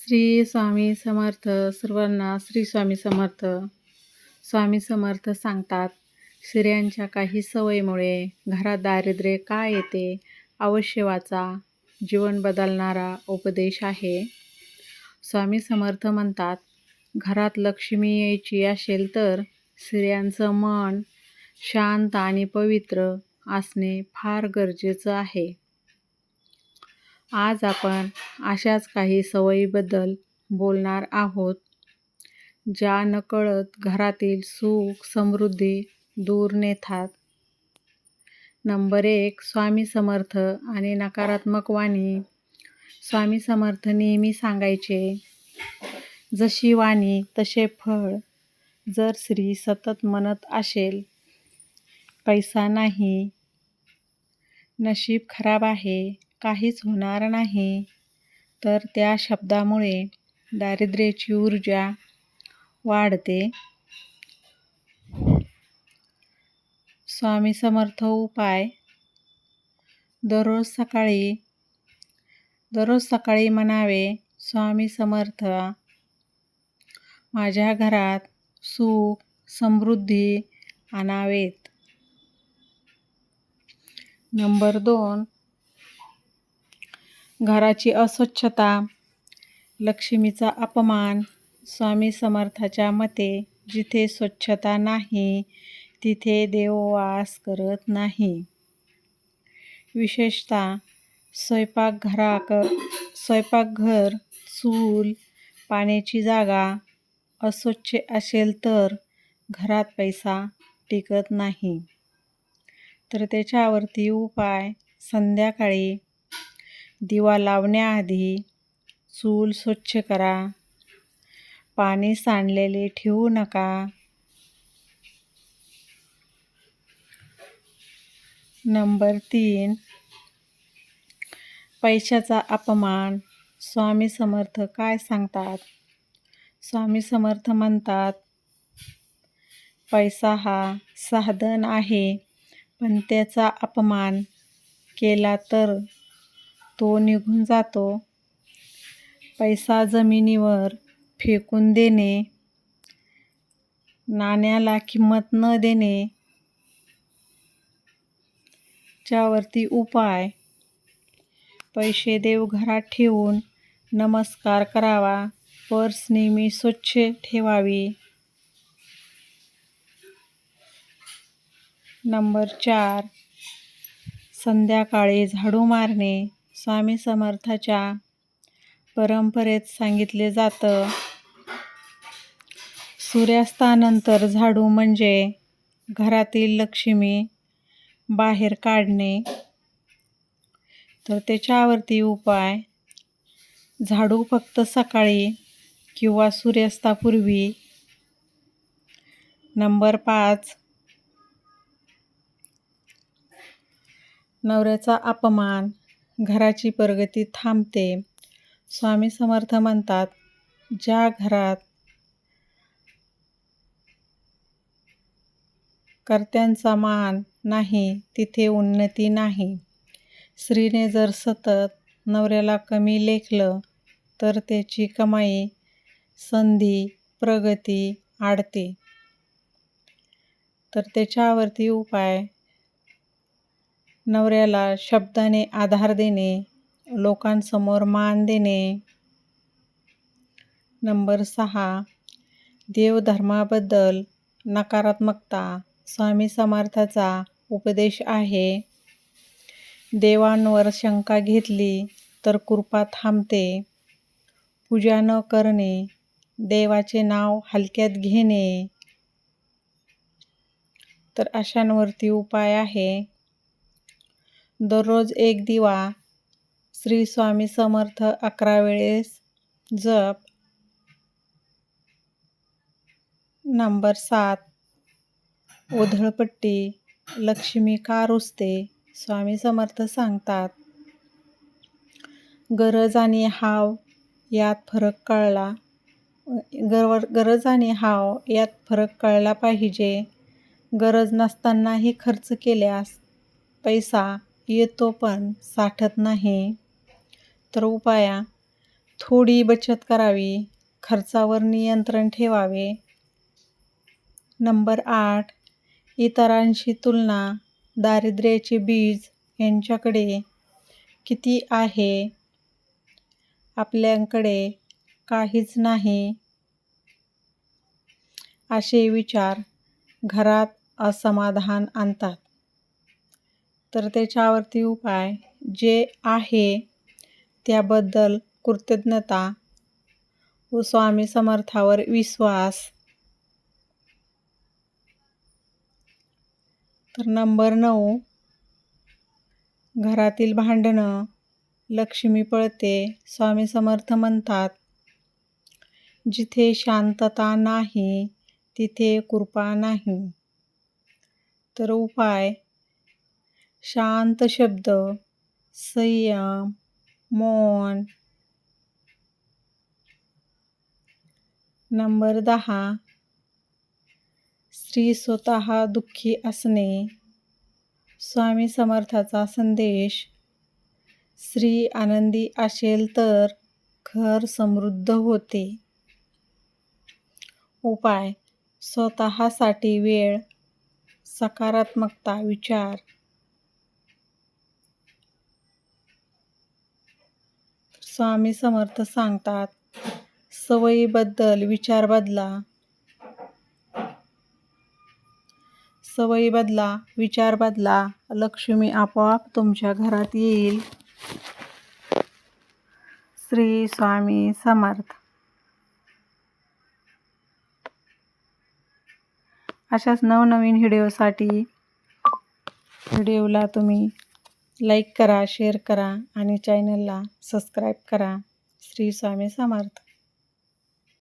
श्री स्वामी समर्थ. सर्वांना श्री स्वामी समर्थ. स्वामी समर्थ सांगतात, स्त्रियांच्या काही सवयीमुळे घरात दारिद्र्य का येते, अवश्य वाचा. जीवन बदलणारा उपदेश आहे. स्वामी समर्थ म्हणतात, घरात लक्ष्मी यायची असेल तर स्त्रियांचं मन शांत आणि पवित्र असणे फार गरजेचं आहे. आज आपण अशाच काही सवयीबद्दल बोलणार आहोत, ज्या नकळत घरातील सुख समृद्धी दूर नेतात. नंबर 1. स्वामी समर्थ आणि नकारात्मक वाणी. स्वामी समर्थ नेहमी सांगायचे, जशी वाणी तसे फळ. जर स्त्री सतत म्हणत असेल, पैसा नाही, नशीब खराब आहे, काहीच होणार नाही, तर त्या शब्दामुळे दारिद्र्याची ऊर्जा वाढते. स्वामी समर्थ उपाय. दररोज सकाळी म्हणावे, स्वामी समर्थ, माझ्या घरात सुख समृद्धी आणावेत. नंबर 2. घराची अस्वच्छता लक्ष्मीचा अपमान. स्वामी समर्थाच्या मते जिथे स्वच्छता नाही तिथे देव वास करत नाही. विशेषतः स्वयंपाकघर, चूल, पाण्याची जागा अस्वच्छ असेल तर घरात पैसा टिकत नाही. तर त्याच्यावरती उपाय. संध्याकाळी दिवा लावण्याआधी चूल स्वच्छ करा. पाणी सांडलेले ठेवू नका. नंबर 3. पैशाचा अपमान. स्वामी समर्थ काय सांगतात? स्वामी समर्थ म्हणतात, पैसा हा साधन आहे, पण त्याचा अपमान केला तर तो निघून जातो. पैसा जमिनीवर फेकून देणे, नाण्याला किंमत न देणे. च्यावरती उपाय. पैसे देवघरात ठेवून नमस्कार करावा. पर्स नेहमी स्वच्छ ठेवावी. नंबर 4. संध्याकाळी झाडू मारणे. स्वामी समर्थाच्या परंपरेत सांगितले जातं, सूर्यास्तानंतर झाडू म्हणजे घरातील लक्ष्मी बाहेर काढणे. तर त्याच्यावरती उपाय. झाडू फक्त सकाळी किंवा सूर्यास्तापूर्वी. नंबर 5. नवऱ्याचा अपमान. घराची प्रगती थांबते. स्वामी समर्थ म्हणतात, ज्या घरात कर्त्यांचा मान नाही तिथे उन्नती नाही. स्त्रीने जर सतत नवऱ्याला कमी लेखलं तर त्याची कमाई, संधी, प्रगती अडते. तर त्याच्यावरती उपाय. नवऱ्याला शब्दाने आधार देणे, लोकांसमोर मान देणे. नंबर 6. देवधर्माबद्दल नकारात्मकता. स्वामी समर्थाचा उपदेश आहे, देवांवर शंका घेतली तर कृपा थांबते. पूजा न करणे, देवाचे नाव हलक्यात घेणे. तर अशांवरती उपाय आहे. दररोज एक दिवा श्री स्वामी समर्थ 11 वेळेस जप. नंबर 7. उधळपट्टी. लक्ष्मी का रुसते? स्वामी समर्थ सांगतात, गरज आणि हाव यात फरक कळला पाहिजे. गरज नसतानाही खर्च केल्यास पैसा येतो पण साठत नाही. तर उपाय. थोडी बचत करावी, खर्चावर नियंत्रण ठेवावे. नंबर 8, इतरांशी तुलना, दारिद्र्याचे बीज यांच्याकडे किती आहे, आपल्याकडे काहीच नाही, असे विचार घरात असमाधान आणतात. तर त्याच्यावरती उपाय, जे आहे त्याबद्दल कृतज्ञता व स्वामी समर्थावर विश्वास. तर नंबर 9, घरातील भांडणं, लक्ष्मी पळते. स्वामी समर्थ म्हणतात, जिथे शांतता नाही तिथे कृपा नाही. तर उपाय, शांत शब्द, संयम, मौन. नंबर 10, स्त्री स्वतः दुःखी असणे. स्वामी समर्थाचा संदेश, स्त्री आनंदी असेल तर घर समृद्ध होते. उपाय, स्वतःसाठी वेळ, सकारात्मकता विचार. स्वामी समर्थ सांगतात, सवयीबद्दल विचार बदला. सवयी बदला, विचार बदला, लक्ष्मी आपोआप तुमच्या घरात येईल. श्री स्वामी समर्थ. अशाच नवनवीन व्हिडिओला तुम्ही लाईक करा, शेअर करा आणि चॅनलला सबस्क्राईब करा. श्री स्वामी समर्थ.